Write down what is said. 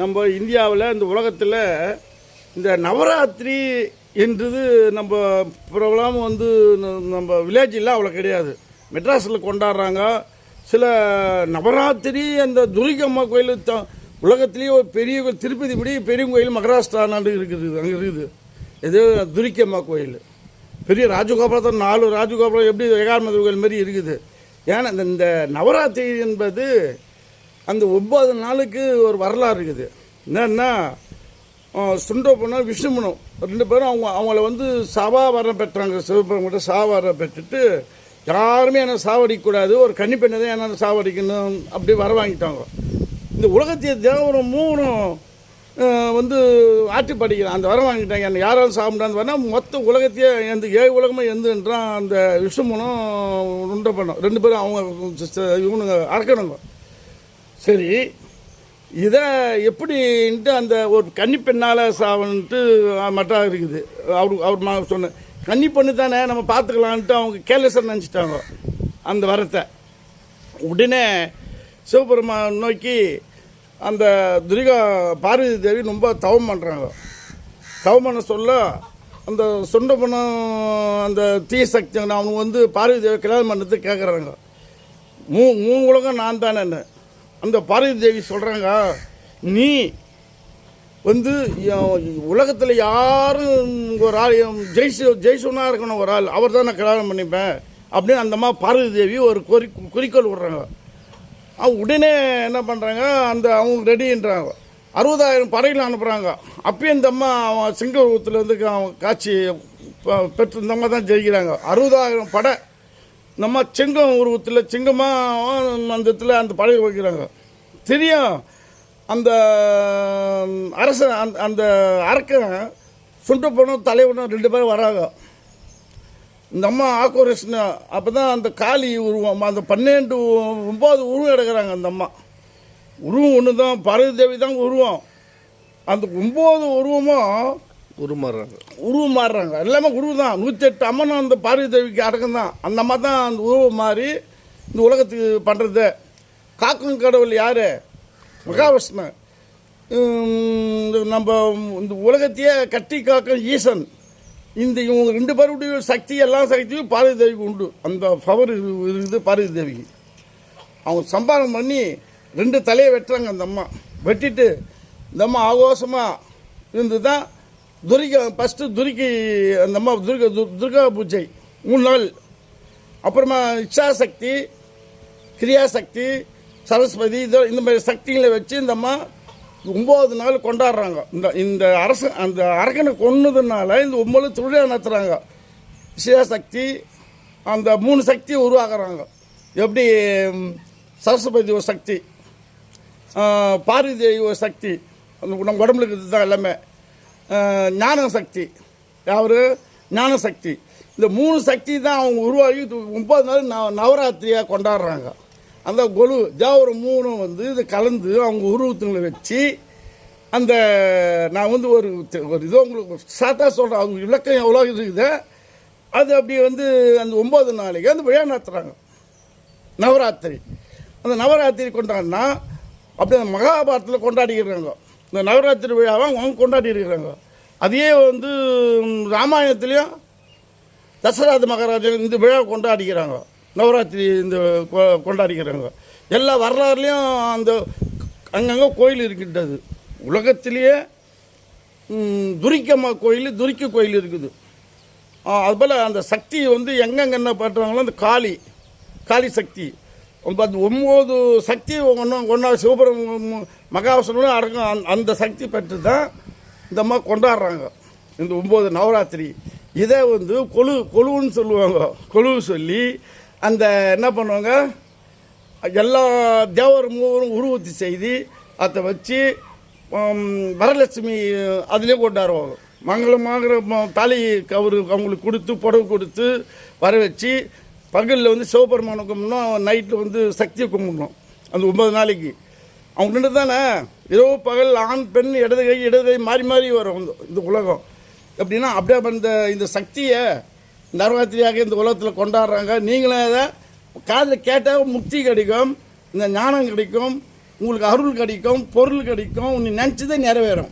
நம்ம இந்தியாவில் இந்த உலகத்தில் இந்த நவராத்திரி என்றது நம்ம பிரபலம் வந்து நம்ம வில்லேஜில் அவ்வளோ கிடையாது. மெட்ராஸில் கொண்டாடுறாங்க. சில நவராத்திரி அந்த துர்கம்மா கோயில் உலகத்துலேயே ஒரு பெரிய திருப்பதி படி பெரிய கோயில் மகாராஷ்டிரா நாடு இருக்குது. அங்கே இருக்குது இது துர்கம்மா கோயில். பெரிய ராஜகோபுரத்தை 4 ராஜகோபுரம் எப்படி ஏகாரமத கோயில் மாதிரி இருக்குது. ஏன்னா இந்த நவராத்திரி என்பது அந்த 9 நாளுக்கு ஒரு வரலாறு இருக்குது. என்னன்னா சுண்டபுரம் விஷ்ணுபுரம் 2 பேரும் அவங்கள வந்து சாவாவரம் பெற்றாங்க. சிவபெருமான் சாவாரம் பெற்றுட்டு யாருமே என்ன சாவடிக்கக்கூடாது, ஒரு கன்னிப்பெண்ணை தான் என்ன சாவடிக்கணும் அப்படி வர வாங்கிட்டாங்க. இந்த உலகத்தைய தேவரும் 3 வந்து ஆட்டி படிக்கிறான். அந்த வர வாங்கிட்டாங்க. என்ன யாராலும் சாப்பிடான்னு வரனா மொத்த உலகத்தையே எந்த 7 உலகமே எந்துன்றான். அந்த விஷ்ணுபுரம் உண்டப்பண்ணம் 2 பேரும் அவங்க இவனுங்க அறக்கணுங்க. சரி, இதை எப்படின்ட்டு அந்த ஒரு கன்னிப்பெண்ணால் சாவன்ட்டு மட்டாக இருக்குது. அவர் சொன்ன கன்னிப்பெண்ணு தானே நம்ம பார்த்துக்கலான்ட்டு அவங்க கேர்லெஸ்ஸாக நினச்சிட்டாங்க அந்த வரத்தை. உடனே சிவபெருமான் நோக்கி அந்த துர்கா பார்வதி தேவி ரொம்ப தவம் பண்ணுறாங்க. தவம் பண்ண சொல்ல அந்த சுண்டபணம் அந்த தீய சக்தி அவங்க வந்து பார்வதி தேவி கல்யாணம் பண்ணுறதுக்கு கேட்குறாங்க. 3 உலகம் நான் தானேன்னு. அந்த பார்வதி தேவி சொல்கிறாங்க, நீ வந்து உலகத்தில் யாரும் ஒரு ஆள் ஜெய்சுனா இருக்கணும், ஒரு ஆள் அவர் தான் நான் கல்யாணம் பண்ணிப்பேன் அப்படின்னு அந்த அம்மா பார்வதி தேவி ஒரு குறிக்கோள் விடுறாங்க. உடனே என்ன பண்ணுறாங்க, அந்த அவங்க ரெடின்றாங்க. 60,000 படைகள் அனுப்புகிறாங்க. அப்பயும் இந்த அம்மா அவன் சிங்க உருவத்தில் வந்து காட்சி பெற்று இந்த அம்மா தான் ஜெயிக்கிறாங்க. 60,000 படை நம்ம சிங்கம் உருவத்தில் சிங்கமாக அந்த இடத்துல அந்த படையை வைக்கிறாங்க. தெரியும் அந்த அரசன் அந்த அரக்கன் சுண்டப்பனும் தலைவனும் 2 பேரும் வராங்க. இந்த அம்மா ஆக்கோரேஷன் அப்போ தான் அந்த காளி உருவம் அந்த 12 9 உருவம் எடுக்கிறாங்க. அந்த அம்மா உருவம் ஒன்று தான், பார்வதி தேவி தான் உருவம். அந்த 9 உருவமும் உருவம் மாறுறாங்க. எல்லாமே உருவம் தான். 108 அம்மனும் அந்த பார்வதி தேவிக்கு அடக்கம் தான். அந்த அம்மா தான் அந்த உருவம் மாறி இந்த உலகத்துக்கு பண்ணுறது. காக்கும் கடவுள் யார்? மகாவிஷ்ணு. நம்ம இந்த உலகத்தையே கட்டி காக்கும் ஈசன். இந்த இவங்க 2 பேருடைய சக்தி, எல்லா சக்தியும் பார்வதி தேவிக்கு உண்டு. அந்த பவர் இருக்குது பார்வதி தேவிக்கு. அவங்க சம்பாதம் பண்ணி 2 தலையை வெட்டுறாங்க. அந்த அம்மா வெட்டிட்டு இந்த அம்மா ஆகோஷமாக இருந்து தான் ஃபஸ்ட்டு துர்க்கி அந்த அம்மா துர்கா பூஜை 3 நாள். அப்புறமா இச்சாசக்தி, கிரியாசக்தி, சரஸ்வதி இந்த மாதிரி சக்திகளை வச்சு இந்த அம்மா 9 நாள் கொண்டாடுறாங்க. இந்த அந்த அரக்கனை கொன்னதுனால இந்த 9 திருவிழா நடத்துகிறாங்க. சிவசக்தி அந்த 3 சக்தியை உருவாக்குறாங்க. எப்படி சரஸ்வதி ஒரு சக்தி, பார்வதி தேவி ஒரு சக்தி, அந்த நம்ம உடம்புல இருக்கிறது தான் எல்லாமே. ஞான சக்தி, யார்? ஞான சக்தி. இந்த 3 சக்தி தான் அவங்க உருவாகி 9 நாள் நவராத்திரியாக கொண்டாடுறாங்க. அந்த கொலு தேவரம் 3 வந்து இது கலந்து அவங்க உருவத்துங்களை வச்சு அந்த நான் வந்து ஒரு இதோ உங்களுக்கு ஷார்ட்டாக சொல்கிறேன். அவங்க விளக்கம் எவ்வளோ இருக்குது. அது அப்படி வந்து அந்த 9 நாளைக்கு அந்த விழா நடத்துகிறாங்க நவராத்திரி. அந்த நவராத்திரி கொண்டாடினா அப்படி அந்த மகாபாரதத்தில் கொண்டாடிக்கிறாங்க. இந்த நவராத்திரி விழாவை அவங்க கொண்டாடி இருக்கிறாங்க. அதையே வந்து ராமாயணத்துலேயும் தசரத மகாராஜன் இந்த விழா கொண்டாடிக்கிறாங்க. நவராத்திரி இந்த கொண்டாடிக்கிறாங்க. எல்லா வரலாறுலேயும் அந்த அங்கங்கே கோயில் இருக்கின்றது. உலகத்திலேயே துர்க்கம்மா கோயில், துர்க்கி கோயில் இருக்குது. அதுபோல் அந்த சக்தி வந்து எங்கெங்கே என்ன பண்ணுறாங்களோ அந்த காளி சக்தி 9 சக்தி ஒன்றா சிவபெருமான் மகாவிஷ்ணுவும் அடக்கம். அந்த சக்தி பெற்று தான் இந்த அம்மா கொண்டாடுறாங்க இந்த 9 நவராத்திரி. இதை வந்து கொலுன்னு சொல்லுவாங்க. கொலு சொல்லி அந்த என்ன பண்ணுவாங்க, எல்லா தேவர் 3 உருவத்தை செய்து அதை வச்சு வரலட்சுமி அதிலே கொண்டாடுவாங்க. மங்களமாக தாலி கவுரு அவங்களுக்கு கொடுத்து புடவை கொடுத்து வர வச்சு பகலில் வந்து சிவபெருமானை கும்பிடணும், நைட்டில் வந்து சக்தியை கும்பிடணும். அந்த 9 நாளைக்கு அவங்க 2 தானே. இரவு பகல் ஆண் பெண் இடது கை மாறி மாறி வரும் இந்த உலகம். எப்படின்னா அப்படியே இந்த சக்தியை நவராத்திரியாக இந்த உலகத்தில் கொண்டாடுறாங்க. நீங்களும் அதை காதில் கேட்டால் முக்தி கிடைக்கும், இந்த ஞானம் கிடைக்கும், உங்களுக்கு அருள் கிடைக்கும், பொருள் கிடைக்கும், நீ நினச்சதே நிறைவேறும்.